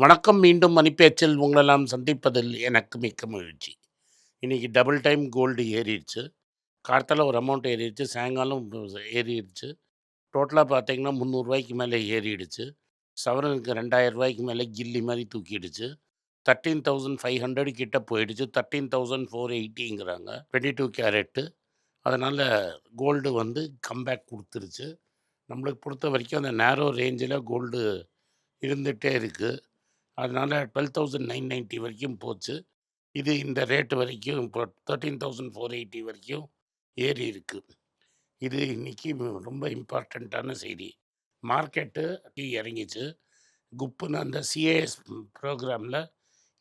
வணக்கம். மீண்டும் மணிப்பேச்சில் உங்களெல்லாம் சந்திப்பதில் எனக்கு மிக்க மகிழ்ச்சி. இன்னைக்கு டபுள் டைம் கோல்டு ஏறிடுச்சு. கார்த்தால ஒரு அமௌண்ட் ஏறிடுச்சு. சாயங்காலம் ஏறிடுச்சு. டோட்டலா பார்த்தீங்கன்னா, ரூ. 300 மேல ஏறிடுச்சு. சவரனுக்கு ரூ. 2000 மேல கில்லி மாரி தூக்கிடுச்சு. 13,500 கிட்ட போயிடுச்சு. 13,480ங்கிறாங்க. 22 கேரட்டு. அதனால கோல்டு வந்து கம்பேக் குடுத்துருச்சு. நம்மளுக்கு பொறுத்தவரைக்கும் அந்த நேரோ ரேஞ்சில கோல்டு இருந்துட்டே இருக்கு. அதனால 12,990 வரைக்கும் போச்சு. இது இந்த ரேட் வரைக்கும் இப்போ 13,480 வரைக்கும் ஏறி இருக்கு. இது இன்னைக்கு ரொம்ப இம்பார்ட்டண்ட்டான செய்தி. மார்க்கெட்டு இறங்கிச்சு. குப்புன்னு அந்த சிஏஎஸ் ப்ரோக்ராமில்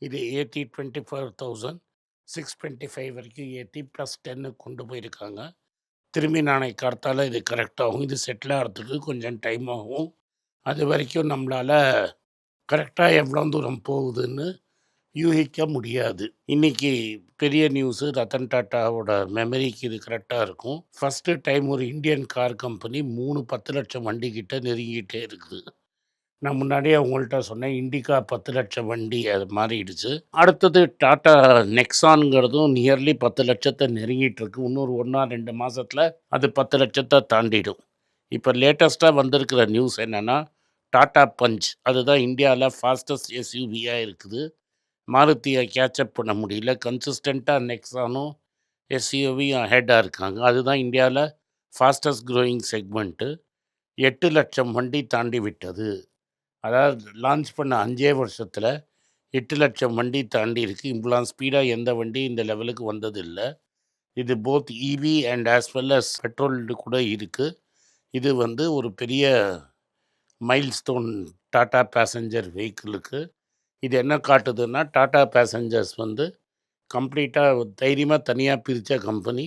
இது ஏற்றி 24,625 வரைக்கும் ஏற்றி +10 கொண்டு போயிருக்காங்க. திரும்பி நாளைக்கு கார்த்தால இது கரெக்டாகும். இது செட்டில் ஆகிறதுக்கு கொஞ்சம் டைம் ஆகும். அது வரைக்கும் நம்மளால கரெக்டா எவ்வளோ தூரம் போகுதுன்னு யூகிக்க முடியாது. இன்னைக்கு பெரிய நியூஸு ரத்தன் டாட்டாவோட மெமரிக்கு இது கரெக்டா இருக்கும். ஃபர்ஸ்ட்டு டைம் ஒரு இந்தியன் கார் கம்பெனி 3 10,00,000 வண்டி கிட்ட நெருங்கிட்டே இருக்குது. நான் முன்னாடியே உங்கள்ட்ட சொன்னேன், இண்டிகா 10,00,000 வண்டி அது மாறிடுச்சு. அடுத்தது டாடா நெக்ஸான்ங்கிறதும் நியர்லி 10,00,000 நெருங்கிட்டு இருக்கு. இன்னொரு 1 ஆர் 2 மாசத்துல அது 10,00,000 தாண்டிடும். இப்ப லேட்டஸ்ட்டா வந்திருக்கிற நியூஸ் என்னன்னா, டாடா பஞ்ச் அதுதான் இந்தியால ஃபாஸ்டஸ்ட் எஸ்யூவியா இருக்குது. மாருதிய கேட்சப் பண்ண முடியல. கன்சிஸ்டன்ட்டா நெக்ஸானும், எஸ்யூவியும் அஹெட்டா இருக்காங்க. அதுதான் இந்தியால ஃபாஸ்டஸ்ட் க்ரோயிங் செக்மெண்ட்டு. 8,00,000 வண்டி தாண்டி விட்டது. அதாவது லான்ச் பண்ண 5 வருஷத்துல 8,00,000 வண்டி தாண்டி இருக்கு. இவ்வளோ ஸ்பீடா எந்த வண்டியும் இந்த லெவலுக்கு வந்ததில்ல. இது both EV and as well as பெட்ரோல்டு கூட இருக்கு. இது வந்து ஒரு பெரிய மைல்ஸ்டோன் டாடா பேசஞ்சர் வெஹிக்கிளுக்கு. இது என்ன காட்டுதுன்னா, டாடா பேசஞ்சர்ஸ் வந்து கம்ப்ளீட்டா தைரியமா தனியா பிரிச்ச கம்பெனி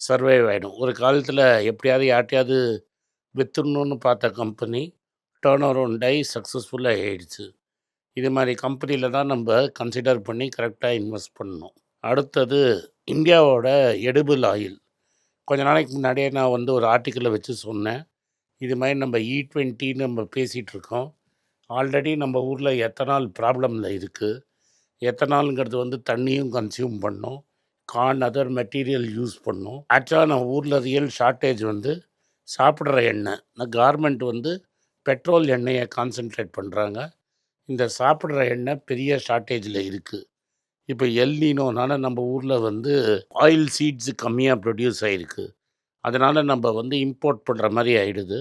சர்வைவ் ஆயிடும். ஒரு காலத்துல எப்படியாவது யார்ட்டயாவது வித்துடணும்னு பார்த்த கம்பெனி டர்ன் அரவுண்ட் ஆயி சக்ஸஸ்ஃபுல்லா ஆயிடுச்சு. இது மாரி கம்பெனில தான் நம்ப கன்சிடர் பண்ணி கரெக்ட்டா இன்வெஸ்ட் பண்ணணும். அடுத்தது இந்தியாவோட எடிபிள் ஆயில். கொஞ்ச நாளைக்கு முன்னாடியே நான் வந்து ஒரு ஆர்டிக்கிள வச்சு சொன்னேன். இது மாரி நம்ம E20ன்னு நம்ம பேசிட்டு இருக்கோம். ஆல்ரெடி நம்ம ஊர்ல எத்தனால் ப்ராப்ளம்ல இருக்கு. எத்தனால்ங்கிறது வந்து தண்ணியும் கன்சியூம் பண்ணும். கார்ன் அதர் மெட்டீரியல் யூஸ் பண்ணும். ஆக்சுவலா நம்ம ஊர்ல ரியல் ஷார்ட்டேஜ் வந்து சாப்பிடுற எண்ணெய். கவர்மெண்ட் வந்து பெட்ரோல் எண்ணெய கான்சன்ட்ரேட் பண்றாங்க. இந்த சாப்பிடுற எண்ணெய் பெரிய ஷார்ட்டேஜில் இருக்குது. இப்போ எல் நீனோனால நம்ம ஊரில் வந்து ஆயில் சீட்ஸ் கம்மியாக ப்ரொடியூஸ் ஆகிருக்கு. அதனால் நம்ம வந்து இம்போர்ட் பண்ணுற மாதிரி ஆயிடுது.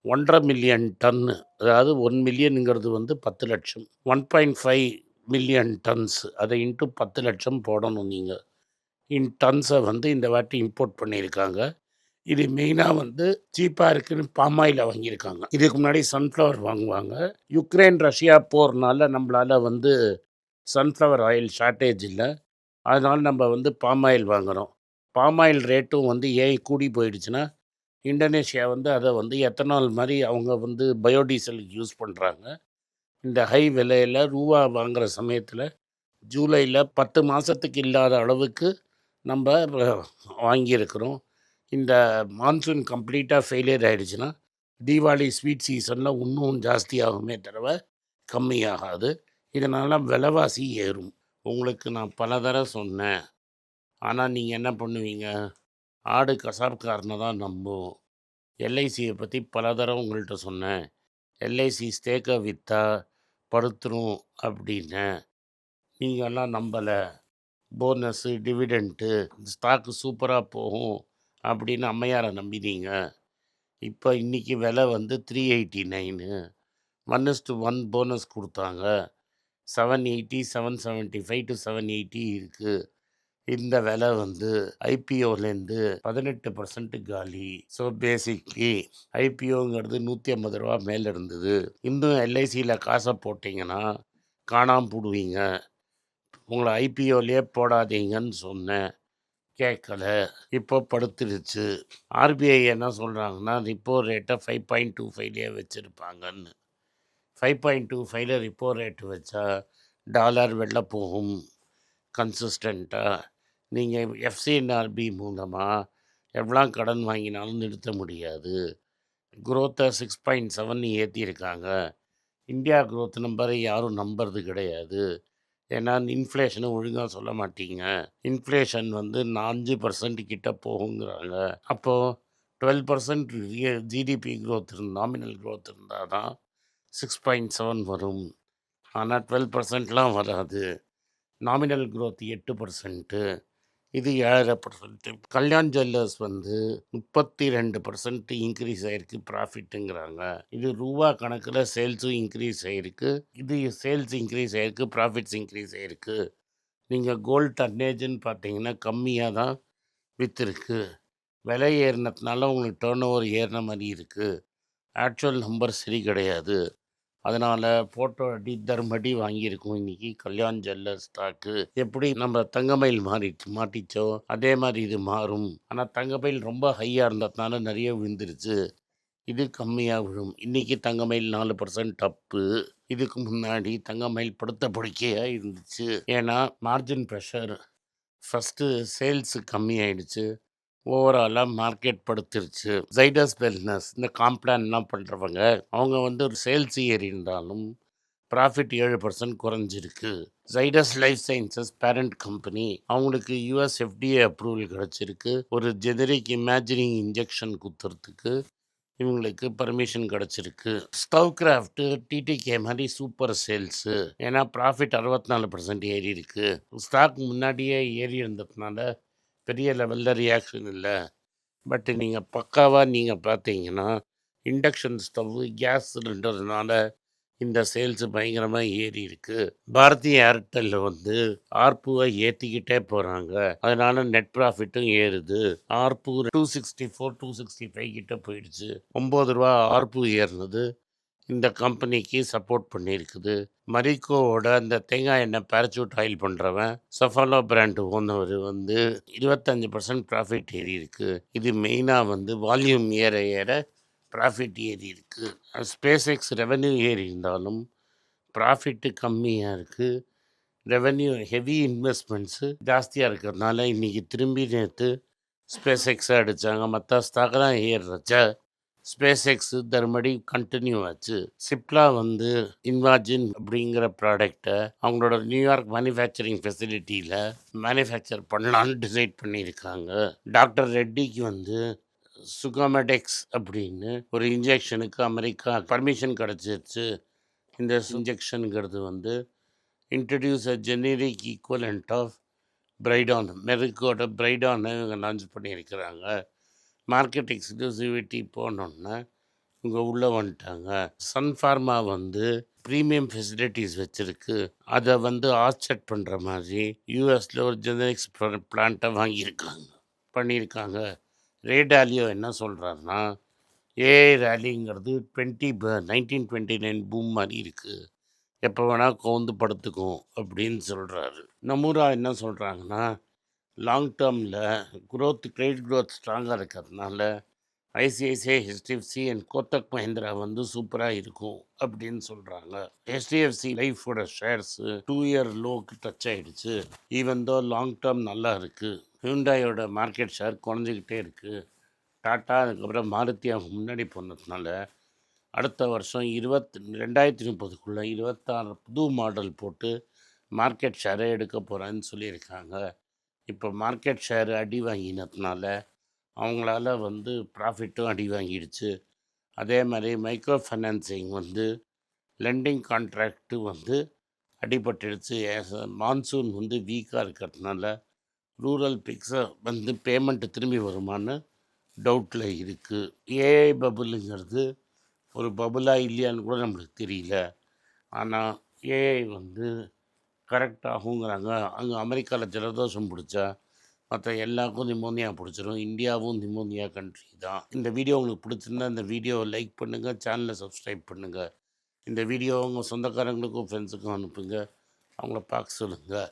1,50,000 டன்னு, அதாவது 1 மில்லியனுங்கிறது வந்து 10,00,000. 1.5 மில்லியன் டன்ஸ் அதை இன்ட்டு 10,00,000 போடணும் நீங்கள். இன் டன்ஸை வந்து இந்த வாட்டி இம்போர்ட் பண்ணியிருக்காங்க. இது மெயினாக வந்து சீப்பாக இருக்குன்னு பாம் ஆயிலை வாங்கியிருக்காங்க. இதுக்கு முன்னாடி சன்ஃப்ளவர் வாங்குவாங்க. யுக்ரைன் ரஷ்யா போர்னால நம்மளால வந்து சன்ஃப்ளவர் ஆயில் ஷார்ட்டேஜ் இல்ல. அதனால நம்ம வந்து பாம் ஆயில் வாங்குறோம். பாம் ஆயில் ரேட்டும் வந்து ஏன் கூடி போயிடுச்சுன்னா, இந்தோனேஷியா வந்து அத வந்து எத்தனால் மாரி அவங்க வந்து பயோடீசலுக்கு யூஸ் பண்றாங்க. இந்த ஹை விலையில ரூவா வாங்குற சமயத்தில ஜூலைல 10 மாசத்துக்கு இல்லாத அளவுக்கு நம்ப வாங்கியிருக்கிறோம். இந்த மான்சூன் கம்ப்ளீட்டா ஃபெயிலியர் ஆயிடுச்சுன்னா, தீபாவளி ஸ்வீட் சீசன்ல இன்னும் ஜாஸ்தி ஆகுமே தவிர கம்மியாகாது. இதனால விலைவாசி ஏறும். உங்களுக்கு நான் பல தடவ சொன்னேன். ஆனா நீங்க என்ன பண்ணுவீங்க? ஆடு கசாப்காரன தான் நம்பும். எல்ஐசிய பத்தி பல தடவ உங்கள்ட்ட சொன்னேன். எல்ஐசி ஸ்டேக்க வித்தா படுத்துரும் அப்டின்னேன். நீங்கலாம் நம்பல. போனஸு, டிவிடெண்ட்டு, ஸ்டாக்கு சூப்பரா போகும் அப்படின்னு அம்மையார நம்பினீங்க. இப்ப இன்னைக்கு விலை வந்து 389. 1:1 போனஸ் குடுத்தாங்க. 780, 775 டூ 780 இருக்கு. இந்த விலை வந்து ஐபிஓலேருந்து 18% காலி. ஸோ பேசிக்லி ஐபிஓங்கிறது ரூ. 150 மேல இருந்தது. இன்னும் எல்ஐசியில காச போட்டீங்கன்னா, காணாம புடுவீங்க. உங்கள ஐபிஓலயே போடாதீங்கன்னு சொன்னேன். கேட்கல. இப்போ படுத்துருச்சு. ஆர்பிஐ என்ன சொல்றாங்கன்னா, ரிப்போ ரேட்ட 5.25லயே வச்சிருப்பாங்கன்னு. 5.25ல ரிப்போ ரேட் வச்சா டாலர் வெளில போகும் கன்சிஸ்டண்ட்டா. நீங்க எஃப்சிஎன்ஆர்பி மூலமா எவ்வளோ கடன் வாங்கினாலும் நிறுத்த முடியாது. குரோத்த 6.7 ஏத்தியிருக்காங்க. இந்தியா குரோத் நம்பரை யாரும் நம்புறது கிடையாது. ஏன்னா இன்ஃப்ளேஷன ஒழுங்கா சொல்ல மாட்டீங்க. இன்ஃப்ளேஷன் வந்து 5% கிட்ட போகுங்கிறாங்க. அப்போ 12% ஜிடிபி குரோத் நாமினல் குரோத் இருந்தா தான் 6.7 வரும். ஆனா 12%லாம் வராது. Nominal growth 8%. இது 7.5%. கல்யாண் ஜுவல்லர்ஸ் வந்து 32% இன்க்ரீஸ் ஆயிருக்கு ப்ராஃபிட்டுங்கிறாங்க. இது ரூவா கணக்குல சேல்ஸும் இன்க்ரீஸ் ஆயிருக்கு. இது சேல்ஸ் இன்க்ரீஸ் ஆயிருக்கு, ப்ராஃபிட்ஸ் இன்க்ரீஸ் ஆயிருக்கு. நீங்க கோல்ட் டன்னேஜ்ன்னு பார்த்தீங்கன்னா, கம்மியா தான் வித்திருக்கு. விலை ஏறுனதுனால உங்களுக்கு டர்ன் ஓவர் ஏறுன மாரி இருக்கு. ஆக்சுவல் நம்பர் சரி கிடையாது. அதனால போட்ட அடி தர்மடி வாங்கியிருக்கோம் இன்னைக்கு கல்யாண் ஜுவல்லர்ஸ் ஸ்டாக்கு. எப்படி நம்ம தங்கமயில் மாட்டிச்சோ அதே மாதிரி இது மாறும். ஆனா தங்கமயில் ரொம்ப ஹையா இருந்ததுனால நிறைய விழுந்துருச்சு. இது கம்மியா விழும். இன்னைக்கு தங்கமயில் 4% அப்பு. இதுக்கு முன்னாடி தங்கமயில் படுத்த படுக்கையா இருந்துச்சு. ஏன்னா மார்ஜின் ப்ரெஷர். ஃபர்ஸ்ட்டு சேல்ஸ் கம்மியாயிடுச்சு. ஓவராலா மார்க்கெட் படுத்துருச்சு. ஜைடஸ் வெல்னஸ் இந்த காம்ப்ளான்லாம் பண்றவங்க, அவங்க வந்து ஒரு சேல்ஸ் ஏறியிருந்தாலும், ப்ராஃபிட் 7% குறைஞ்சிருக்கு. Zydus life sciences parent company, அவங்களுக்கு யுஎஸ் எஃப்டிஏ அப்ரூவல் கிடைச்சிருக்கு. ஒரு ஜெனரிக் இமேஜினிங் இன்ஜெக்ஷன் குத்துறதுக்கு இவங்களுக்கு பர்மிஷன் கிடைச்சிருக்கு. ஸ்டவ் கிராஃப்ட், டிடிகே மாதிரி சூப்பர் சேல்ஸு. ஏன்னா ப்ராஃபிட் 64% ஏறி இருக்கு. ஸ்டாக் முன்னாடியே ஏறி இருந்ததுனால பெரிய லெவலில் ரியாக்ஷன் இல்லை. பட் நீங்கள் பக்காவாக நீங்கள் பார்த்தீங்கன்னா இண்டக்ஷன் ஸ்டவ்வு கேஸ் சிலிண்டர்னால இந்த சேல்ஸ் பயங்கரமாக ஏறி இருக்கு. பாரதி ஏர்டெல்ல வந்து ஆர்புவை ஏற்றிக்கிட்டே போகிறாங்க. அதனால நெட் ப்ராஃபிட்டும் ஏறுது. ஆர்பு 264 265 கிட்ட போயிடுச்சு. 9 ரூபா ஆர்பு ஏறினது இந்த கம்பெனிக்கு சப்போர்ட் பண்ணியிருக்குது. மரிக்கோவோட அந்த தேங்காய் எண்ணெய் பேரச்சூட் ஆயில் பண்ணுறவன் சஃபாலோ பிராண்டு ஓனர் வந்து 25% ப்ராஃபிட் ஏறி இருக்கு. இது மெயினாக வந்து வால்யூம் ஏற ஏற ப்ராஃபிட் ஏறி இருக்கு. ஸ்பேஸ் எக்ஸ் ரெவென்யூ ஏறி இருந்தாலும் ப்ராஃபிட்டு கம்மியாக இருக்குது. ரெவென்யூ ஹெவி இன்வெஸ்ட்மெண்ட்ஸு ஜாஸ்தியாக இருக்கிறதுனால இன்றைக்கி திரும்பி நேற்று ஸ்பேஸ் எக்ஸை அடித்தாங்க. மற்ற ஸ்டாக்கெல்லாம் ஏறுறச்ச ஸ்பேஸ் எக்ஸு தர்மடி கண்டினியூ ஆச்சு. சிப்லா வந்து இன்வாஜின் அப்படிங்கிற ப்ராடக்டை அவங்களோட நியூயார்க் மேனுஃபேக்சரிங் ஃபெசிலிட்டியில் மேனுஃபேக்சர் பண்ணலான்னு டிசைட் பண்ணியிருக்காங்க. டாக்டர் ரெட்டிக்கு வந்து சுகமெடெக்ஸ் அப்படின்னு ஒரு இன்ஜெக்ஷனுக்கு அமெரிக்கா பர்மிஷன் கிடச்சிருச்சு. இந்த இன்ஜெக்ஷனுங்கிறது வந்து introduce a generic equivalent of Bridion. மெரிக்கோட பிரைடானை இவங்க லான்ச் பண்ணியிருக்கிறாங்க. மார்க்கெட் எக்ஸ்க்ளூசிவிட்டி போனோன்னா இவங்க உள்ளே வந்துட்டாங்க. சன் ஃபார்மா வந்து ப்ரீமியம் ஃபெசிலிட்டிஸ் வச்சுருக்கு. அதை வந்து ஆஃப்செட் பண்ணுற மாதிரி யூஎஸில் ஒரு ஜெனரிக்ஸ் பிளான்ட்டை பண்ணியிருக்காங்க. ரேடாலியோ என்ன சொல்கிறாருன்னா, ஏஐ ரேலிங்கிறது 1929 பூம் மாதிரி இருக்குது. எப்போ வேணால் கவுந்து படுத்துக்கும் அப்படின்னு சொல்கிறாரு. நமூரா என்ன சொல்கிறாங்கன்னா, லாங் டேர்மில் கிரெடிட் க்ரோத் ஸ்ட்ராங்காக இருக்கிறதுனால ICICI, HDFC and Kotak Mahindra வந்து சூப்பராக இருக்கும் அப்படின்னு சொல்கிறாங்க. ஹெச்டிஎஃப்சி லைஃபோட ஷேர்ஸு 2 இயர் லோக்கு டச் ஆகிடுச்சு. ஈவன் தோ லாங் டேர்ம் நல்லா இருக்குது. ஹியூண்டாயோட மார்க்கெட் ஷேர் குறைஞ்சிக்கிட்டே இருக்குது. டாட்டா அதுக்கப்புறம் மாருதி அவங்க முன்னாடி போனதுனால அடுத்த வருஷம் 2030க்குள்ளே 26 புது மாடல் போட்டு மார்க்கெட் ஷேரை எடுக்க போகிறேன்னு சொல்லியிருக்காங்க. இப்போ மார்க்கெட் ஷேர் அடி வாங்கினதுனால அவங்களால வந்து ப்ராஃபிட்டும் அடி வாங்கிடுச்சு. அதே மாதிரி மைக்ரோ ஃபைனான்சிங் வந்து லெண்டிங் கான்ட்ராக்டு வந்து அடிபட்டுடுச்சு. மான்சூன் வந்து வீக்காக இருக்கிறதுனால ரூரல் பிக்ஸை வந்து பேமெண்ட்டு திரும்பி வருமானு டவுட்டில் இருக்குது. ஏஐ பபுளுங்கிறது ஒரு பபுளாக இல்லையான்னு கூட நம்மளுக்கு தெரியல. ஆனால் ஏஐ வந்து கரெக்டாகுங்கிறாங்க. அங்கே அமெரிக்காவில் ஜலதோஷம் பிடிச்சா மற்ற எல்லாருக்கும் நிமோனியா பிடிச்சிரும். இந்தியாவும் நிமோனியா கண்ட்ரி தான். இந்த வீடியோ உங்களுக்கு பிடிச்சிருந்தா இந்த வீடியோவை லைக் பண்ணுங்கள், சேனலை சப்ஸ்கிரைப் பண்ணுங்கள். இந்த வீடியோ உங்கள் சொந்தக்காரங்களுக்கும் ஃப்ரெண்ட்ஸுக்கும் அனுப்புங்க, அவங்கள பார்க்க சொல்லுங்கள்.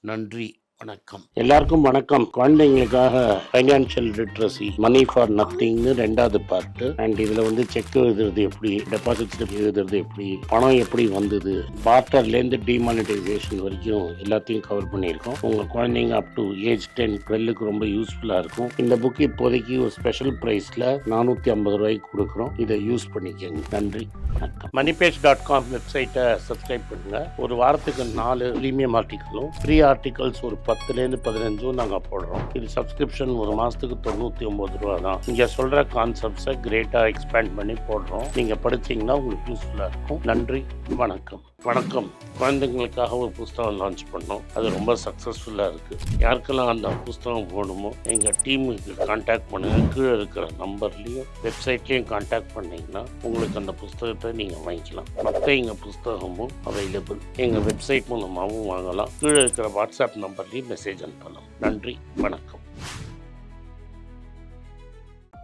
நன்றி. வணக்கம். எல்லாருக்கும் வணக்கம். குழந்தைங்களுக்காக ஃபைனான்ஷியல் லிட்ரஸி மணி ஃபார் நத்திங்னு 2வது பார்ட்டு. அண்ட் இதில் வந்து செக் எழுதுறது எப்படி, டெபாசிட் ஸ்லிப் எழுதுறது எப்படி, பணம் எப்படி வந்தது, பார்ட்டர்லேருந்து டிமானிட்டைசேஷன் வரைக்கும் எல்லாத்தையும் கவர் பண்ணியிருக்கோம். உங்கள் குழந்தைங்க அப் டு ஏஜ் 10-12க்கு ரொம்ப யூஸ்ஃபுல்லாக இருக்கும். இந்த புக் இப்போதைக்கு ஒரு ஸ்பெஷல் ப்ரைஸில் 450 ரூபாய்க்கு கொடுக்குறோம். இதை யூஸ் பண்ணிக்கங்க. நன்றி, வணக்கம். moneypage.com வெப்சைட்டை சப்ஸ்கிரைப் பண்ணுங்கள். ஒரு வாரத்துக்கு 4 ப்ரீமியம் ஆர்டிக்கலும் ஃப்ரீ ஆர்டிகல்ஸ் ஒரு 10லேருந்து 15 நாங்கள் போடுறோம். இது சப்ஸ்கிரிப்ஷன் ஒரு மாதத்துக்கு 99 ரூபா தான். இங்கே சொல்கிற கான்செப்ட்ஸை கிரேட்டாக எக்ஸ்பேண்ட் பண்ணி போடுறோம். நீங்கள் படிச்சிங்கன்னா உங்களுக்கு யூஸ்ஃபுல்லாக இருக்கும். நன்றி, வணக்கம். வணக்கம். குழந்தைங்களுக்காக ஒரு புஸ்தகம் லான்ச் பண்ணோம். அது ரொம்ப சக்ஸஸ்ஃபுல்லாக இருக்குது. யாருக்கெல்லாம் அந்த புஸ்தகம் போகணுமோ எங்கள் டீமுக்கு கான்டாக்ட் பண்ணுங்கள். கீழே இருக்கிற நம்பர்லேயும் வெப்சைட்லேயும் கான்டாக்ட் பண்ணிங்கன்னா உங்களுக்கு அந்த புஸ்தகத்தை நீங்கள் வாங்கிக்கலாம். மற்ற எங்கள் புஸ்தகமும் அவைலபிள். எங்கள் வெப்சைட் மூலமாகவும் வாங்கலாம். கீழே இருக்கிற வாட்ஸ்அப் நம்பர்லேயும் மெசேஜ் அனுப்பலாம். நன்றி, வணக்கம்.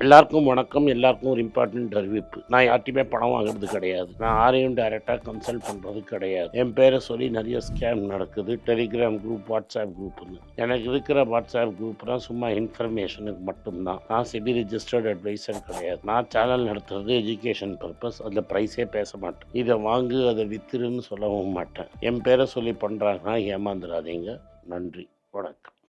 எல்லாருக்கும் வணக்கம். எல்லாருக்கும் ஒரு இம்பார்ட்டன்ட் அறிவிப்பு. நான் யார்ட்டையுமே பணம் வாங்குறது கிடையாது. நான் யாரையும் டைரெக்டாக கன்சல்ட் பண்ணுறது கிடையாது. என் பேரை சொல்லி நிறைய ஸ்கேம் நடக்குது. டெலிகிராம் குரூப், வாட்ஸ்அப் குரூப்னு. எனக்கு இருக்கிற வாட்ஸ்அப் குரூப்னால் சும்மா இன்ஃபர்மேஷனுக்கு மட்டும்தான். நான் செபி ரிஜிஸ்டர்ட் அட்வைசர் கிடையாது. நான் சேனல் நடத்துறது எஜுகேஷன் பர்பஸ். அதில் ப்ரைஸே பேச மாட்டேன். இதை வாங்கு அதை வித்துருன்னு சொல்லவும் மாட்டேன். என் பேரை சொல்லி பண்ணுறாங்கன்னா ஏமாந்துடாதீங்க. நன்றி, வணக்கம்.